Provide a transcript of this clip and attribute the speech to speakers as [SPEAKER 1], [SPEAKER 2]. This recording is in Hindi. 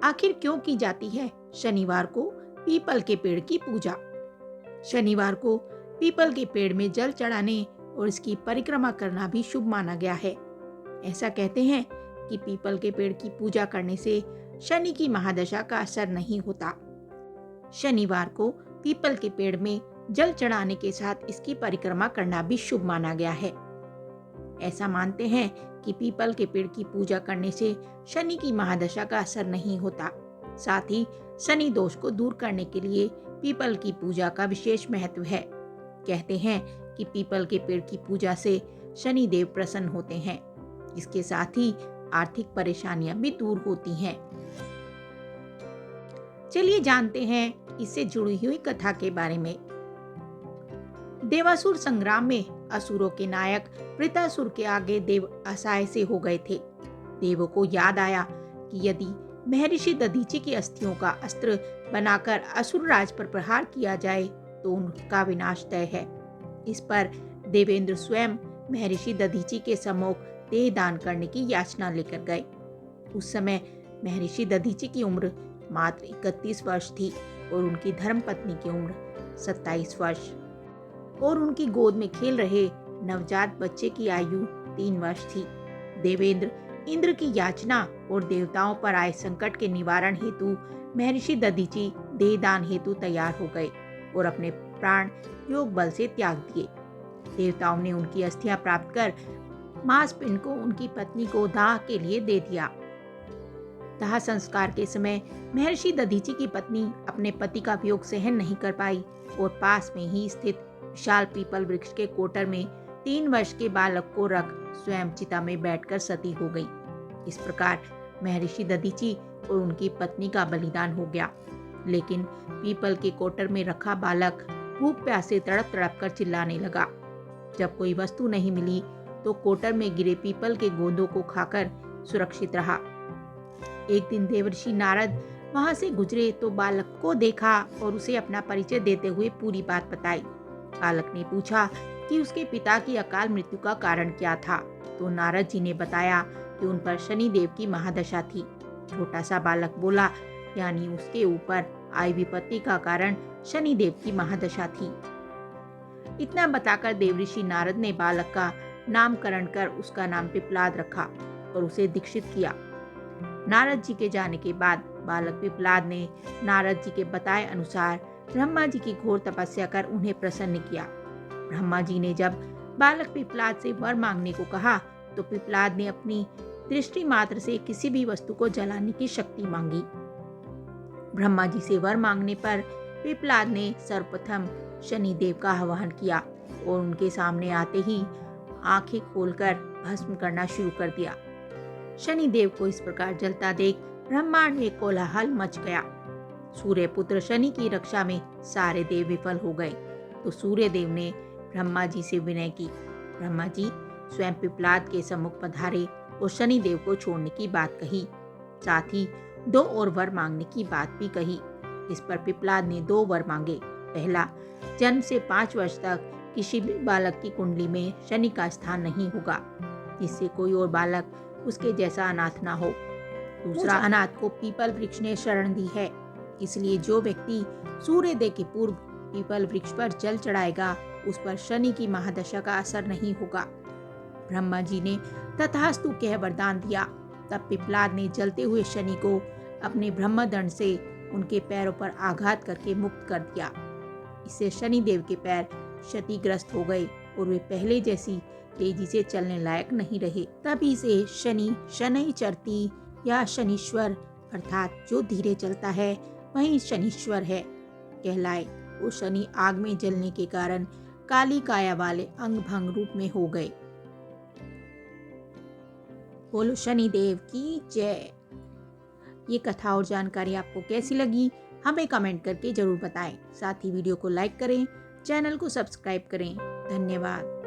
[SPEAKER 1] आखिर क्यों की जाती है शनिवार को पीपल के पेड़ की पूजा? शनिवार को पीपल के पेड़ में जल चढ़ाने और इसकी परिक्रमा करना भी शुभ माना गया है। ऐसा कहते हैं कि पीपल के पेड़ की पूजा करने से शनि की महादशा का असर नहीं होता। शनिवार को पीपल के पेड़ में जल चढ़ाने के साथ इसकी परिक्रमा करना भी शुभ माना गया है। ऐसा मानते हैं कि पीपल के पेड़ की पूजा करने से शनि की महादशा का असर नहीं होता। साथ ही शनि दोष को दूर करने के लिए पीपल की पूजा का विशेष महत्व है। कहते हैं कि पीपल के पेड़ की पूजा से शनि देव प्रसन्न होते हैं। इसके साथ ही आर्थिक परेशानियां भी दूर होती हैं। चलिए जानते हैं इससे जुड़ी हुई कथा के बारे में। देवासुर संग्राम में असुरों के नायक वृत्रासुर के आगे देव असहाय से हो गए थे। देवों को याद आया कि यदि महर्षि दधीचि की अस्थियों का अस्त्र बनाकर असुर राज पर प्रहार किया जाए तो उनका विनाश तय है। इस पर देवेंद्र स्वयं महर्षि दधीचि के सम्मुख देह दान करने की याचना लेकर गए। उस समय महर्षि दधीचि की उम्र मात्र 31 वर्ष थी और उनकी धर्मपत्नी की उम्र 27 वर्ष और उनकी गोद में खेल रहे नवजात बच्चे की आयु 3 वर्ष थी। देवेंद्र इंद्र की याचना और देवताओं पर आए संकट के निवारण हेतु महर्षि दधीचि देहदान हेतु तैयार हो गए और अपने प्राण योग बल से त्याग दिए। देवताओं ने उनकी अस्थियां प्राप्त कर मांस पिंड को उनकी पत्नी को दाह के लिए दे दिया। दाह संस्कार के समय महर्षि दधीचि की पत्नी अपने पति का वियोग सहन नहीं कर पाई और पास में ही स्थित विशाल पीपल वृक्ष के कोटर में 3 वर्ष के बालक को रख स्वयं चिता में बैठकर सती हो गई। इस प्रकार महर्षि दधीचि और उनकी पत्नी का बलिदान हो गया। लेकिन पीपल के कोटर में रखा बालक भूख प्यास से तड़प तड़प कर चिल्लाने लगा। जब कोई वस्तु नहीं मिली तो कोटर में गिरे पीपल के गोंदों को खाकर सुरक्षित रहा। एक दिन देवर्षि नारद वहां से गुजरे तो बालक को देखा और उसे अपना परिचय देते हुए पूरी बात बताई। बालक ने पूछा कि उसके पिता की अकाल मृत्यु का कारण क्या था, तो नारद जी ने बताया कि उन पर शनि देव की महादशा थी। छोटा सा बालक बोला, यानी उसके ऊपर आई विपत्ति का कारण शनि देव की महादशा थी। इतना बताकर देवऋषि नारद ने बालक का नामकरण कर उसका नाम पिपलाद रखा और उसे दीक्षित किया। नारद जी के जाने के बाद बालक पिपलाद ने नारद जी के बताए अनुसार ब्रह्मा जी की घोर तपस्या कर उन्हें प्रसन्न किया। ब्रह्मा जी ने जब बालक पिपलाद से वर मांगने को कहा तो पिपलाद ने अपनी दृष्टि मात्र से किसी भी वस्तु को जलाने की शक्ति मांगी। ब्रह्मा जी से वर मांगने पर पिपलाद ने सर्वप्रथम शनि देव का आह्वान किया और उनके सामने आते ही आंखें खोलकर भस्म करना शुरू कर दिया। शनि देव को इस प्रकार जलता देख ब्रह्मांड में कोलाहल मच गया। सूर्य पुत्र शनि की रक्षा में सारे देव विफल हो गए तो सूर्य देव ने ब्रह्मा जी से विनय की। ब्रह्मा जी स्वयं पिपलाद के सम्मुख पधारे और शनि देव को छोड़ने की बात कही। साथ ही 2 और वर मांगने की बात भी कही। इस पर पिपलाद ने 2 वर मांगे। पहला, जन्म से 5 वर्ष तक किसी भी बालक की कुंडली में शनि का स्थान नहीं होगा, जिससे कोई और बालक उसके जैसा अनाथ ना हो। दूसरा, अनाथ को पीपल वृक्ष ने शरण दी है, इसलिए जो व्यक्ति सूर्योदय के पूर्व पीपल वृक्ष पर जल चढ़ाएगा उस पर शनि की महादशा का असर नहीं होगा। ब्रह्मा जी ने तथास्तु कह वरदान दिया। तब पिपलाद ने जलते हुए शनि को अपने ब्रह्मदंड से उनके पैरों पर आघात करके मुक्त कर दिया। इससे शनि देव के पैर क्षतिग्रस्त हो गए और वे पहले जैसी तेजी से चलने लायक नहीं रहे। तभी से शनि शनैश्चरति या शनीश्वर अर्थात जो धीरे चलता है वही शनीश्वर है कहलाए। वो शनि आग में जलने के कारण काली काया वाले अंग भंग रूप में हो गए। बोलो शनि देव की जय। ये कथा और जानकारी आपको कैसी लगी हमें कमेंट करके जरूर बताएं। साथ ही वीडियो को लाइक करें, चैनल को सब्सक्राइब करें। धन्यवाद।